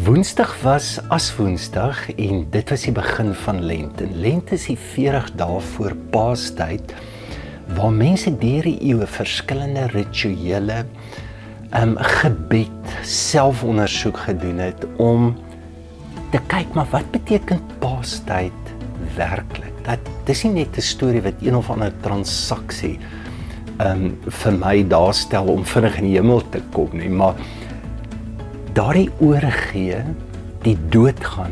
Woensdag was Aswoensdag en dit was die begin van Lent. En Lent is die 40 dae voor Paastyd, waar mense deur die eeue verskillende rituele, gebed, selfondersoek gedoen het om te kyk, maar wat beteken Paastyd werklik? Dis nie net 'n storie wat een of ander transaksie vir my daarstel om vinnig in die hemel te kom nie, maar daardie oorgee, die doodgaan,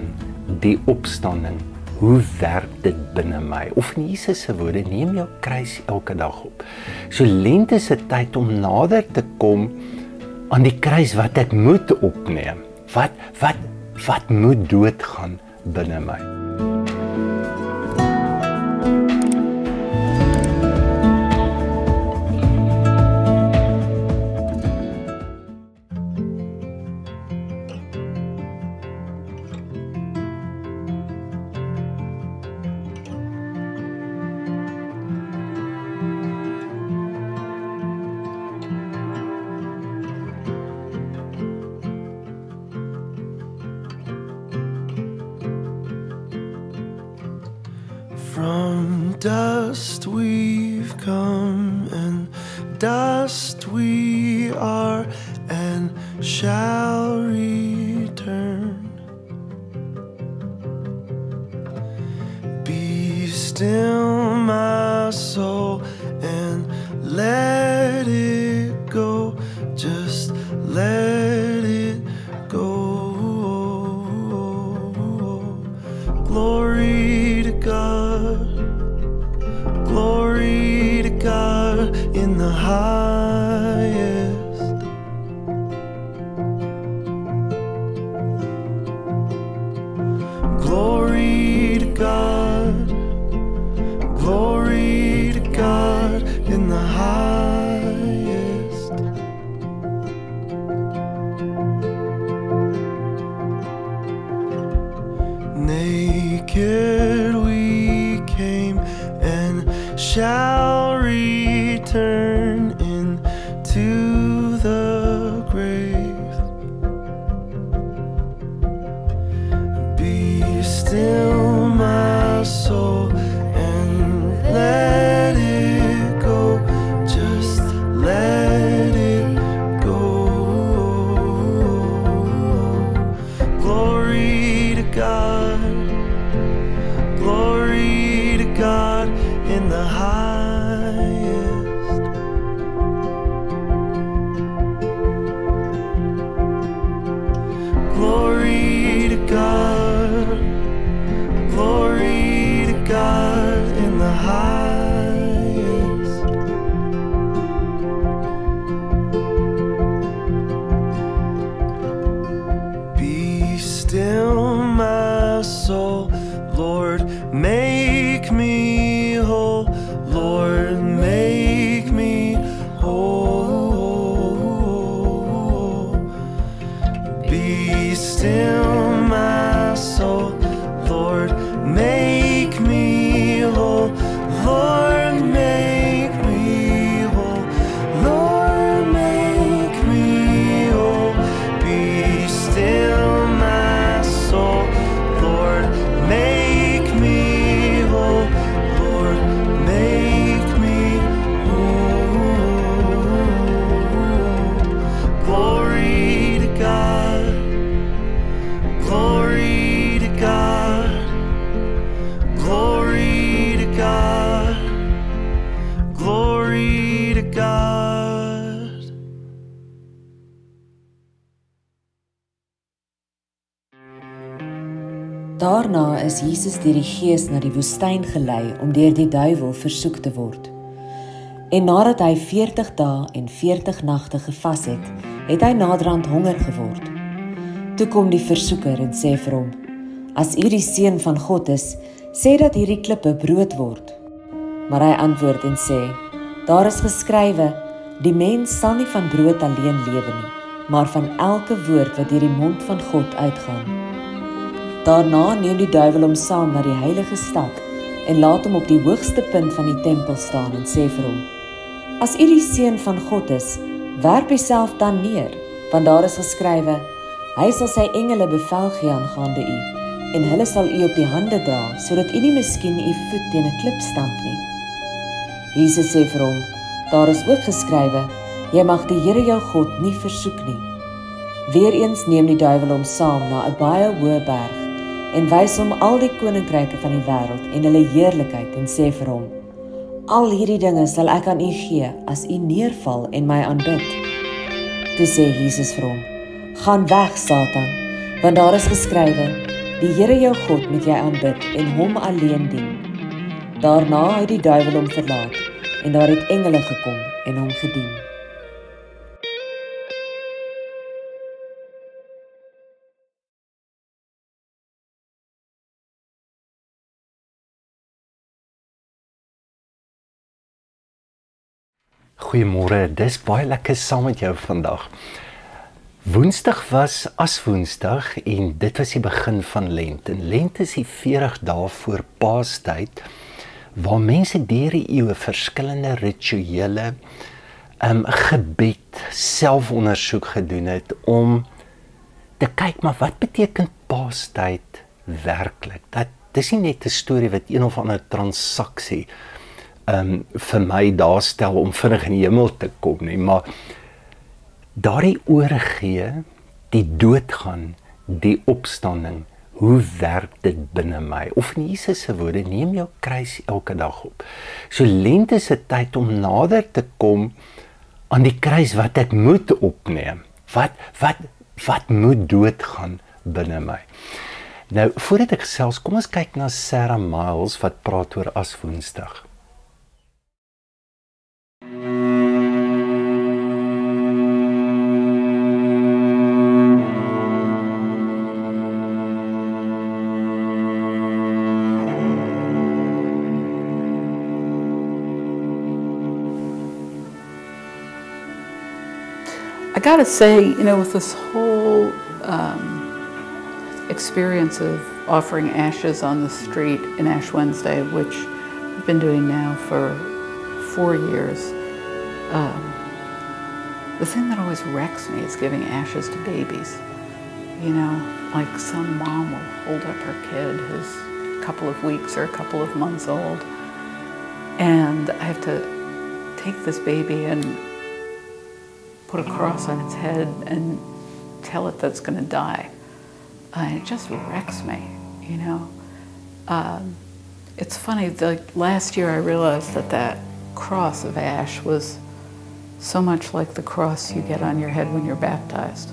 die opstanding, hoe werk dit binne my? Of in Jesus se woorde, neem jou kruis elke dag op. So Lent is 'n tyd om nader te kom aan die kruis wat ek moet opneem. Wat moet doodgaan binne my? From dust we've come, and dust we are, and shall return. Be still, my soul, and let it go. Just let it go. Glory to God. Glory to God in the highest. Glory to God. Glory to God in the highest. Naked we came and shall return into the grave. Be still, my soul, and let it go. Just let it go. Glory to God. Glory to God in the highest. Glory to God. Glory to God in the highest. Be still, my soul, Lord, make me whole. Lord, make me whole. Be still, my soul, Lord, make me whole. Lord, make me whole. Lord, make me whole. Be still, my soul, Lord, make me whole. Lord, make me whole. Glory to God. Glory to God. Glory to God. Glory to God. Daarna is Jesus deur die Gees na die woestyn gelei om deur die duiwel versoek te word. En nadat hy 40 dae en 40 nagte gevas het, het hy naderhand honger geword. Toe kom die versoeker en sê vir hom: "As u die seun van God is, sê dat hierdie klippe brood word." Maar hy antwoord en sê: "Daar is geskrywe, die mens sal nie van brood alleen lewe nie, maar van elke woord wat deur die mond van God uitgaan." Daarna neem die duiwel hom saam na die heilige stad en laat hom op die hoogste punt van die tempel staan en sê vir hom: "As u die seun van God is, werp uself dan neer, want daar is geskrywe, Hy sal sy engele bevel gee aangaande u, en hulle sal u op die hande dra, sodat u nie miskien u voet teen 'n klip stamp nie. Jesus sê vir hom, daar is ook geskrywe, jy mag die Here jou God nie versoek nie. Weereens neem die duiwel hom saam na 'n baie hoë berg, en wys hom al die koninkryke van die wêreld en hulle heerlikheid, en sê vir hom, al hierdie dinge sal ek aan u gee, as u neerval en my aanbid. Toe sê Jesus vir hom, gaan weg, Satan, want daar is geskrywe, die Here jou God moet jy aanbid en hom alleen dien. Daarna het die duiwel hom verlaat, en daar het engele gekom en hom gedien. Goeiemôre, dis baie lekker saam met jou vandag. Woensdag was Aswoensdag en dit was die begin van Lent. En Lent is die 40 dae voor Paastyd, waar mense deur die eeue verskillende rituele, gebed, selfondersoek gedoen het om te kyk, maar wat beteken Paastyd werklik? Dis nie net 'n storie wat een of ander transaksie vir my daar stel om vinnig in die hemel te kom nie, maar daardie oorgee, die doodgaan, die opstanding, hoe werk dit binne my? Of in Jesus se woorde, neem jou kruis elke dag op. So Lent is 'n tyd om nader te kom aan die kruis wat ek moet opneem. Wat moet doodgaan binne my? Nou, voordat ek gesels, kom ons kyk na Sarah Miles wat praat oor Aswoensdag. I gotta say, with this whole experience of offering ashes on the street in Ash Wednesday, which I've been doing now for 4 years, the thing that always wrecks me is giving ashes to babies. Like some mom will hold up her kid who's a couple of weeks or a couple of months old, and I have to take this baby and put a cross on its head and tell it that it's going to die. It just wrecks me, It's funny, last year I realized that cross of ash was so much like the cross you get on your head when you're baptized.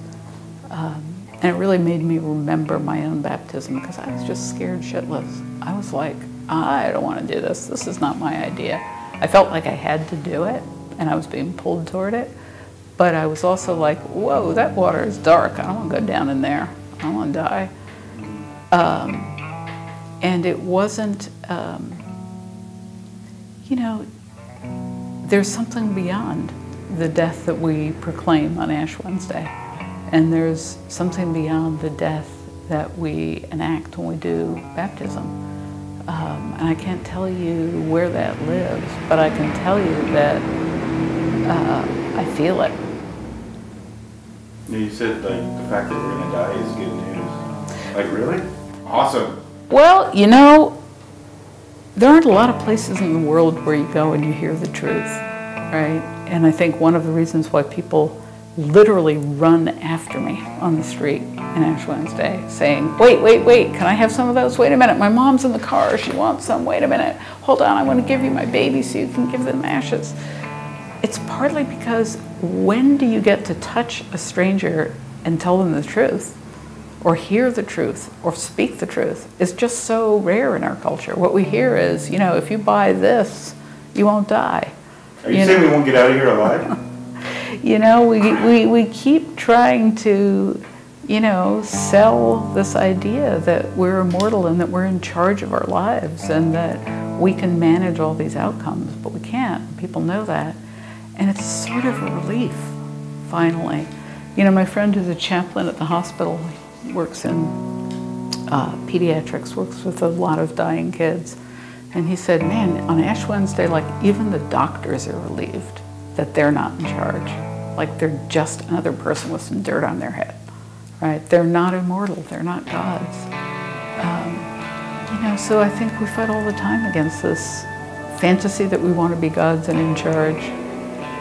And it really made me remember my own baptism, because I was just scared shitless. I was like, I don't want to do this. This is not my idea. I felt like I had to do it, and I was being pulled toward it. But I was also like, whoa, that water is dark. I don't want to go down in there. I don't want to die. And it wasn't, there's something beyond the death that we proclaim on Ash Wednesday. And there's something beyond the death that we enact when we do baptism. And I can't tell you where that lives, but I can tell you that I feel it. You said the fact that we're going to die is good news. Like, really? Awesome. Well, there aren't a lot of places in the world where you go and you hear the truth, right? And I think one of the reasons why people literally run after me on the street in Ash Wednesday saying, wait, can I have some of those? Wait a minute, my mom's in the car, she wants some. Wait a minute, hold on, I want to give you my baby so you can give them ashes. It's partly because when do you get to touch a stranger and tell them the truth, or hear the truth, or speak the truth? It's just so rare in our culture. What we hear is, if you buy this, you won't die. Are you saying we won't get out of here alive? We keep trying to, sell this idea that we're immortal and that we're in charge of our lives and that we can manage all these outcomes, but we can't. People know that. And it's sort of a relief, finally. My friend who's a chaplain at the hospital, works in pediatrics, works with a lot of dying kids. And he said, man, on Ash Wednesday, even the doctors are relieved that they're not in charge. Like they're just another person with some dirt on their head, right? They're not immortal, they're not gods. So I think we fight all the time against this fantasy that we want to be gods and in charge.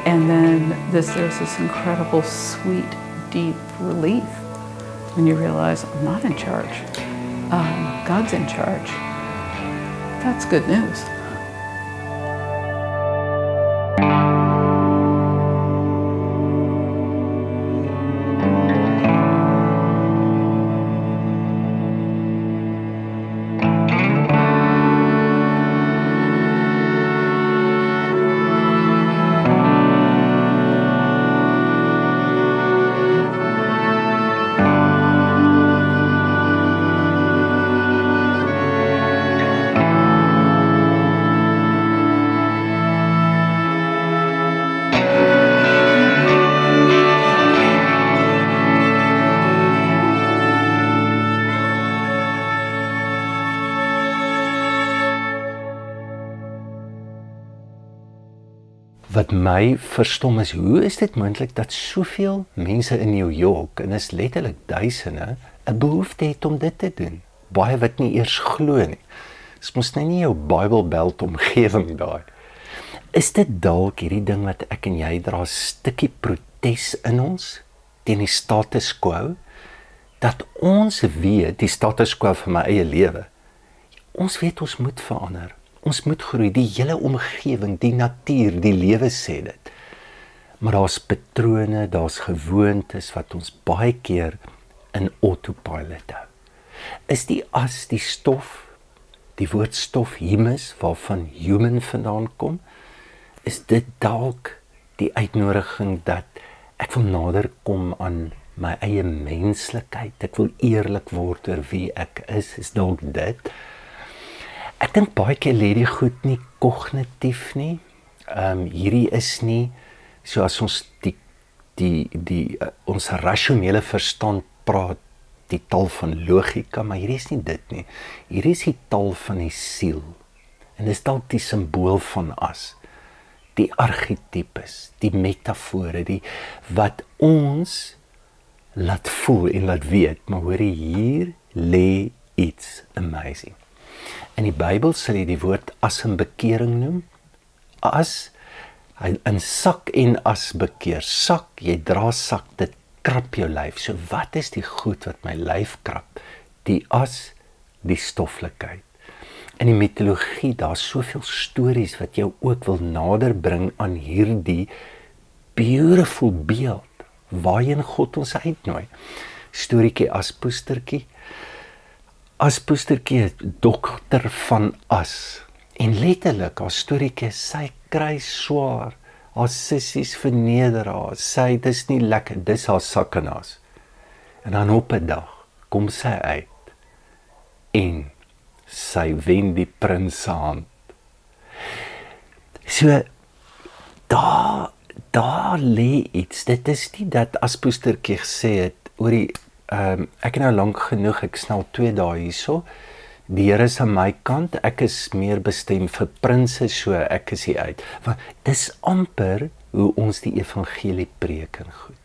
And then there's this incredible, sweet, deep relief when you realize I'm not in charge. God's in charge. That's good news. Wat my verstom is, hoe is dit moontlik dat soveel mense in New York, en is letterlik duisende, 'n behoefte het om dit te doen? Baie wat nie eers glo nie. Dis mos nie jou Bybelbelt omgewing daai. Is dit dalk hierdie ding wat ek en jy dra, 'n stukkie protes in ons teen die status quo, dat ons weet, die status quo vir my eie lewe, ons weet ons moet verander. Ons moet groei, die hele omgewing, die natuur, die lewe sê dit. Maar daar's patrone, daar's gewoontes wat ons baie keer in autopilot hou. Is die as, die stof, die woord stof, humus, waarvan human vandaan kom, is dit dalk die uitnodiging dat ek wil nader kom aan my eie menslikheid, ek wil eerlik word oor wie ek is dalk dit. Ek dink baie keer lê die goed nie kognitief nie. Hierdie is nie soos ons ons rasionele verstand praat, die taal van logika, maar hierdie is nie dit nie. Hierdie is die taal van die siel. En dis dalk die simbool van as, die archetypes, die metafore, die wat ons laat voel en laat weet, maar hoor jy, hier lê iets amazing. In die Bybel sal jy die woord as in bekering noem. As, in sak en as bekeer. Sak, jy dra sak, dit krap jou lyf. So wat is die goed wat my lyf krap? Die as, die stoflikheid. In die mitologie, daar soveel stories wat jou ook wil nader bring aan hierdie beautiful beeld, waarheen God ons uitnooi. Storiekie Aspoestertjie. Aspoestertjie, dokter van as. En letterlik, haar storiekie, sy kry swaar, haar sissies verneder haar, sy, dis nie lekker, dis haar sak en as. En dan op 'n dag, kom sy uit, en sy wen die prins se hand. So, daar lê iets, dit is nie dat Aspoestertjie gesê het, oor die, ek nou lank genoeg, ek snel 2 dae hierso, die Here is aan my kant, ek is meer bestem vir prinses, so ek is hier uit. Want dis amper hoe ons die evangelie preek en goed.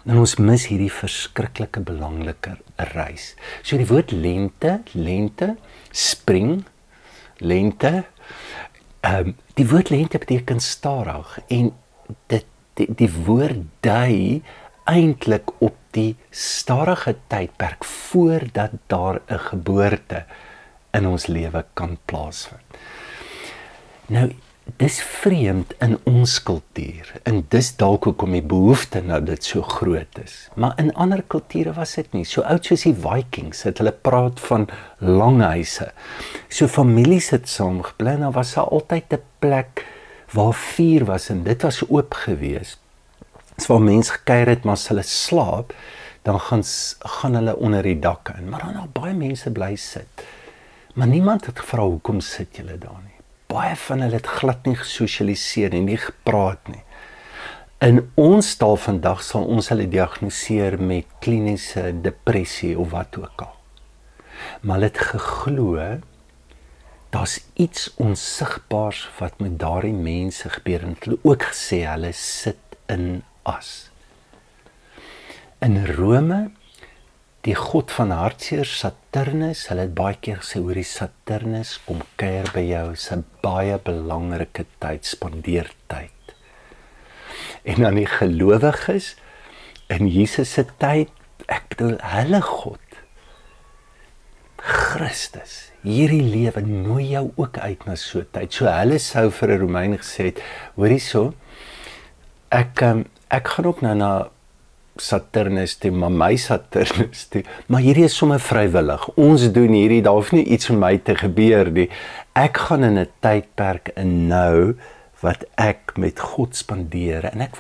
En ons mis hierdie verskriklike belangrike reis. So die woord lente, spring, lente, die woord lente beteken stadig, en die woord dui eintlik op die stadige tydperk voordat daar 'n geboorte in ons lewe kan plaasvind. Nou, dis vreemd in ons kultuur, en dis dalk hoekom die behoefte na dit so groot is. Maar in ander kulture was dit nie. So oud soos die Vikings het hulle praat van langhuise. So families het saamgebly, en daar was daar altyd 'n plek waar vuur was, en dit was oop gewees. So waar mense gekuier het, maar as hulle slaap, dan gaan hulle onder die dak in. Maar dan baie mense bly sit. Maar niemand het gevra, hoekom sit julle daar nie? Baie van hulle het glad nie gesosialiseer en nie gepraat nie. In ons taal vandag sal ons hulle diagnoseer met kliniese depressie of wat ook al. Maar hulle het geglo, daar's iets onsigbaars wat met daardie mense gebeur, en hulle ook gesê, hulle sit in as. In Rome Die god van hartseer, Saturnus, hulle het baie keer gesê oor die Saturnus, kom kuier by jou, is 'n baie belangrike tyd, spandeer tyd. En dan die gelowiges, in Jesus se tyd, ek bedoel, hulle God, Christus, hierdie lewe nooi jou ook uit na so tyd. So hulle sou vir 'n Romein gesê het, hoorie so, ek gaan ook nou na Saturnus toe, maar my Saturnus toe, maar hierdie is sommer vrywillig. Ons doen hierdie, daar hoef nie iets met my te gebeur nie. Ek gaan in 'n tydperk in nou wat ek met God spandeer en ek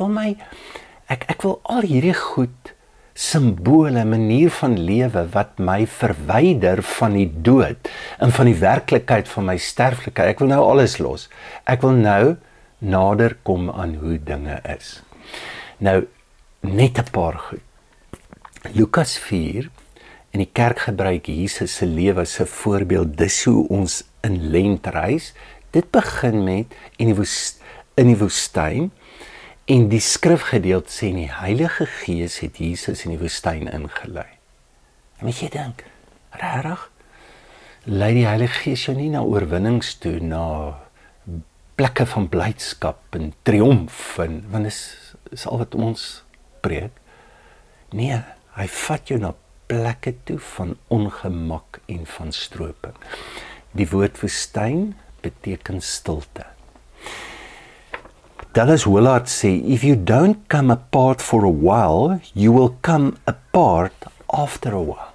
wil al hierdie goed, simbole, manier van lewe wat my verwyder van die dood en van die werklikheid van my sterflikheid. Ek wil nou alles los. Ek wil nou nader kom aan hoe dinge is. Nou, net 'n paar goed. Lukas 4, in die kerk gebruik Jesus se lewe as 'n voorbeeld, dis hoe ons in lent reis. Dit begin met in die woestyn, en die skrifgedeelte sê die Heilige Gees het Jesus in die woestyn ingelei. En moet jy dink, regtig, lei die Heilige Gees jou nie na oorwinnings toe, na plekke van blydskap en triomf, want is al wat ons preek. Nee, hy vat jou na plekke toe van ongemak en van stroping. Die woord woestyn beteken stilte. Dallas Willard sê, if you don't come apart for a while, you will come apart after a while.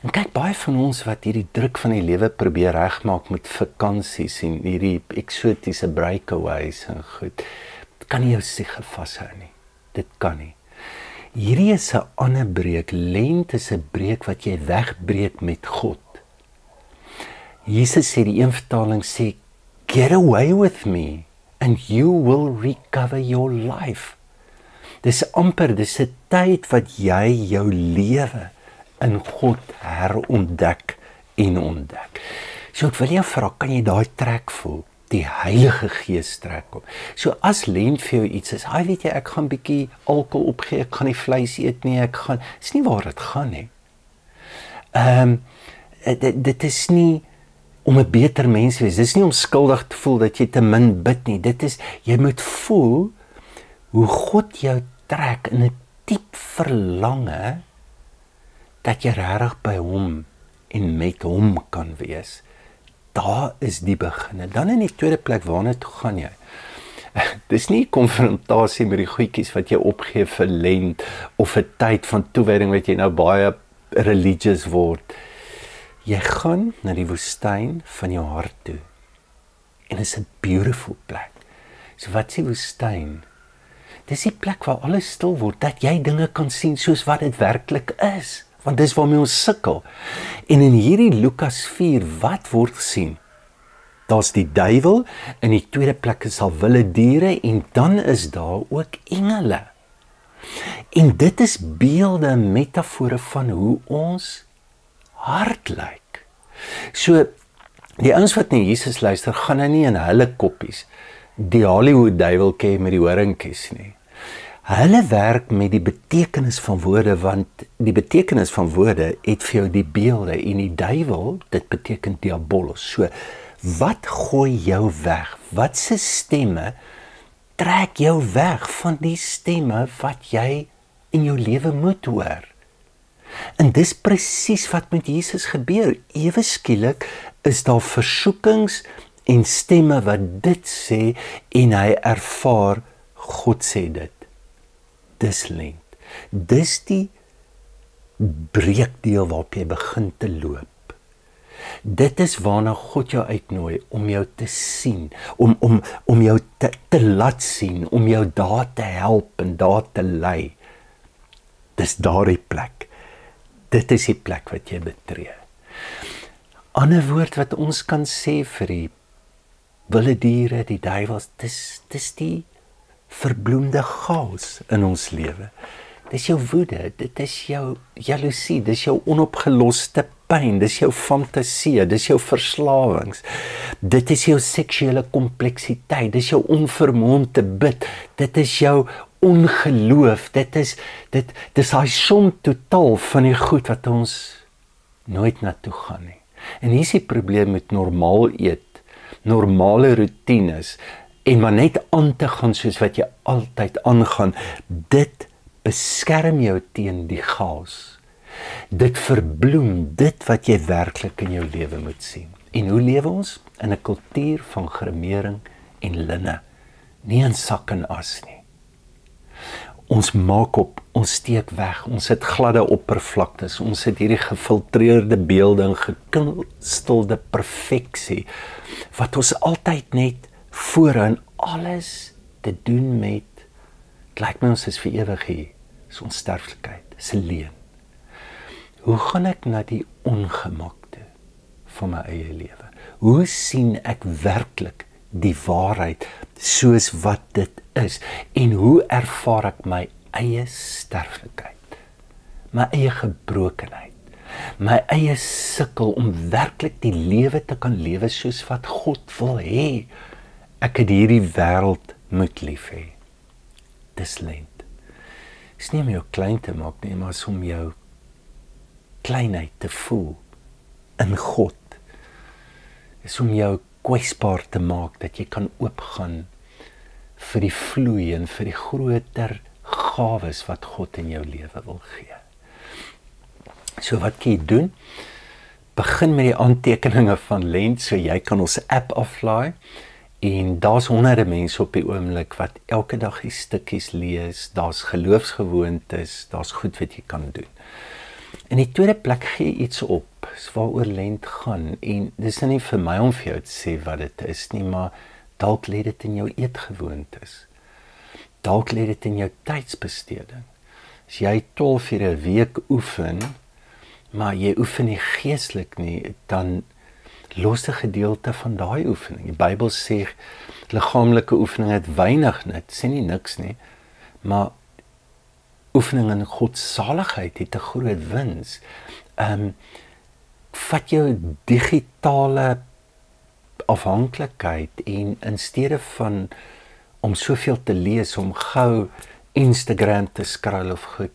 En kyk, baie van ons wat hierdie druk van die lewe probeer regmaak met vakansies en hierdie eksotiese breakaways en goed, kan nie jou siege vashou nie. Dit kan nie. Hierdie is 'n ander breek. Lent is 'n breek wat jy wegbreek met God. Jesus sê, die een vertaling sê, get away with me and you will recover your life. Dis 'n tyd wat jy jou lewe in God herontdek en ontdek. So ek wil jou vra, kan jy daai trek voel? Die Heilige Gees trek op. So as lent vir jou iets is, weet jy, ek gaan bietjie alkohol opgee, ek gaan nie vleis eet nie, is nie waar dit gaan nie. Dit is nie om 'n beter mens te wees, dit is nie om skuldig te voel dat jy te min bid nie, dit is, jy moet voel hoe God jou trek in 'n diep verlange dat jy regtig by hom en met hom kan wees. Daar is die begin. Dan in die tweede plek, waarna toe gaan jy? Dis nie konfrontasie met die goedjies wat jy opgee vir lent of 'n tyd van toewyding wat jy nou baie religious word. Jy gaan na die woestyn van jou hart toe. En dit is 'n beautiful plek. So wat is die woestyn? Dis die plek waar alles stil word, dat jy dinge kan sien soos wat dit werklik is. Want dis waarmee ons sukkel. En in hierdie Lukas 4, wat word gesien? Daar's die duiwel, in die tweede plek is al wilde diere, en dan is daar ook engele. En dit is beelde en metafore van hoe ons hart lyk. So, die ouens wat na Jesus luister, gaan nou nie in hulle koppies die Hollywood duiweltjie met die horingkies nie. Hulle werk met die betekenis van woorde, want die betekenis van woorde het vir jou die beelde, en die duiwel, dit beteken diabolos. So, wat gooi jou weg? Wat se stemme trek jou weg van die stemme wat jy in jou lewe moet hoor? En dis presies wat met Jesus gebeur. Ewe skielik is daar versoekings en stemme wat dit sê, en hy ervaar, God sê dit. Dis lent. Dis die breekdeel waarop jy begin te loop. Dit is waarna God jou uitnooi om jou te sien, om jou te laat sien, om jou daar te help en daar te lei. Dis daardie plek. Dit is die plek wat jy betree. Ander woord wat ons kan sê vir die wilde diere, die duiwels, dis die verbloemde chaos in ons lewe. Dis jou woede, dit is jou jaloesie, dis jou onopgeloste pyn, dis jou fantasie, dis jou verslawings, dit is jou seksuele kompleksiteit, dis jou onvermoë om te bid, dit is jou ongeloof, dit is daai som totaal van die goed wat ons nooit na toe gaan nie. En hier is die probleem met normaal eet, normale routines, en maar net aan te gaan soos wat jy altyd aangaan, dit beskerm jou teen die chaos. Dit verbloem dit wat jy werklik in jou lewe moet sien. En hoe lewe ons? In 'n kultuur van gremering en linne, nie in sak en as nie. Ons maak op, ons steek weg, ons het gladde oppervlaktes, ons het hierdie gefiltreerde beelde en gekunstelde perfeksie, wat ons altyd net voorhou en alles te doen met, het lyk my ons is vir ewig hier, is onsterflikheid, is 'n leuen. Hoe gaan ek na die ongemak toe van my eie lewe? Hoe sien ek werklik die waarheid soos wat dit is? En hoe ervaar ek my eie sterflikheid, my eie gebrokenheid, my eie sukkel om werklik die lewe te kan lewe soos wat God wil hê? Ek het hierdie wêreld moet lief hê. Dis lent. Dis nie om jou klein te maak nie, maar om jou kleinheid te voel in God. Dis om jou kwesbaar te maak, dat jy kan oopgaan vir die vloei en vir die groter gawes wat God in jou lewe wil gee. So wat kan jy doen? Begin met die aantekeninge van Lent, so jy kan ons app aflaai, en daar's honderde mense op die oomblik wat elke dag die stukkies lees, daar's geloofsgewoontes, daar's goed wat jy kan doen. In die tweede plek gee iets op, waaroor Lent gaan, en dis nie vir my om vir jou te sê wat dit is nie, maar dalk lê dit in jou eetgewoontes, dalk lê dit in jou tydsbesteding. As jy 12 uur 'n week oefen, maar jy oefen nie geestelik nie, dan los 'n gedeelte van daai oefening. Die Bybel sê liggaamlike oefening het weinig nut, sê nie niks nie, maar oefening in godsaligheid het 'n groot wins. Vat jou digitale afhanklikheid en in steede van om soveel te lees, om gou Instagram te scroll of goed,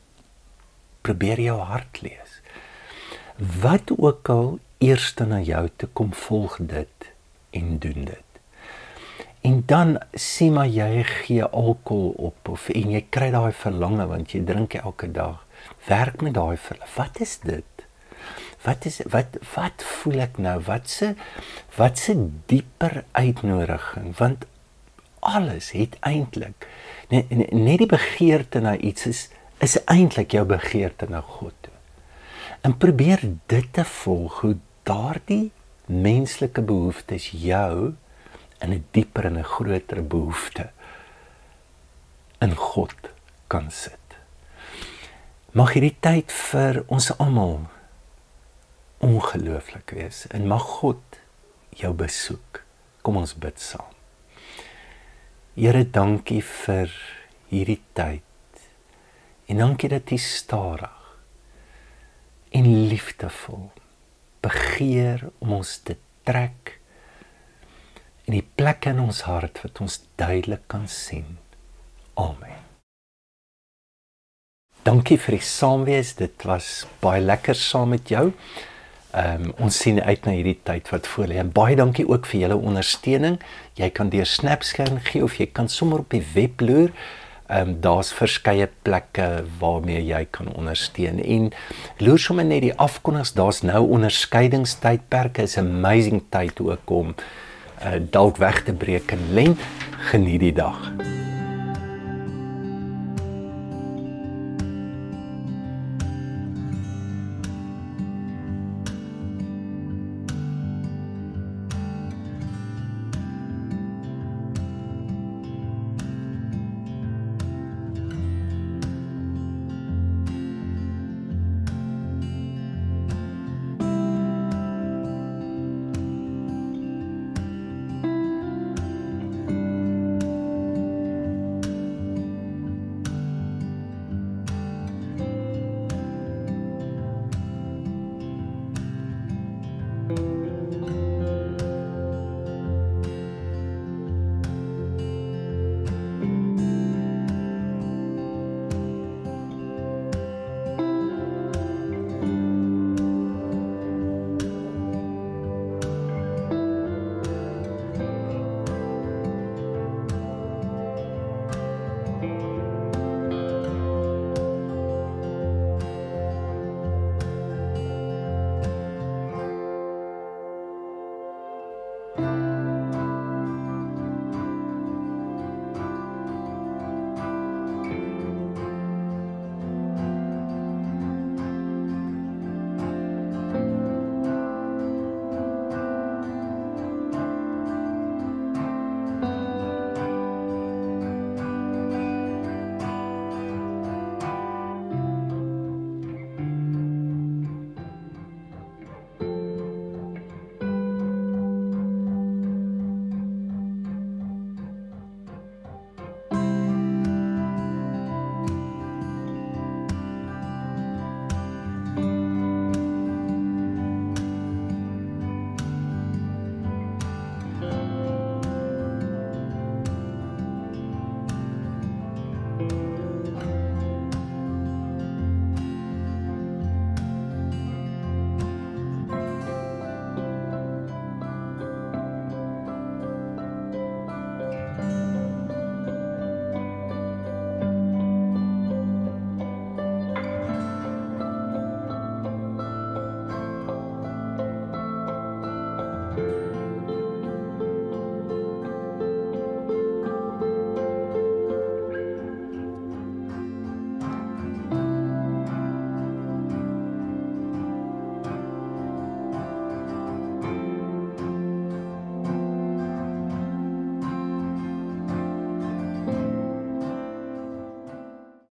probeer jou hart lees. Wat ook al eerste na jou te kom, volg dit en doen dit. En dan sê maar jy gee alkohol op, en jy kry daai verlange, want jy drink elke dag. Werk met daai verlange. Wat is dit? Wat voel ek nou? Wat se dieper uitnodiging? Want alles het eintlik, net die begeerte na iets is eintlik jou begeerte na God toe. En probeer dit te volg, hoe daardie menslike behoeftes jou in 'n dieper en 'n groter behoefte in God kan sit. Mag hierdie tyd vir ons almal ongelooflik wees, en mag God jou besoek. Kom ons bid saam. Here, dankie vir hierdie tyd, en dankie dat U stadig en liefdevol begeer om ons te trek in die plek in ons hart wat ons duidelik kan sien. Amen. Dankie vir die saamwees, dit was baie lekker saam met jou. Ons sien uit na hierdie tyd wat voor lê. En baie dankie ook vir julle ondersteuning. Jy kan deur Snapscan gee, of jy kan sommer op die web loer. Daar's verskeie plekke waarmee jy kan ondersteun. En loer sommer net die afkondigs, daar's nou onderskeidingstydperke, is 'n amazing tyd ook om dalk weg te breek in Lent. Geniet die dag.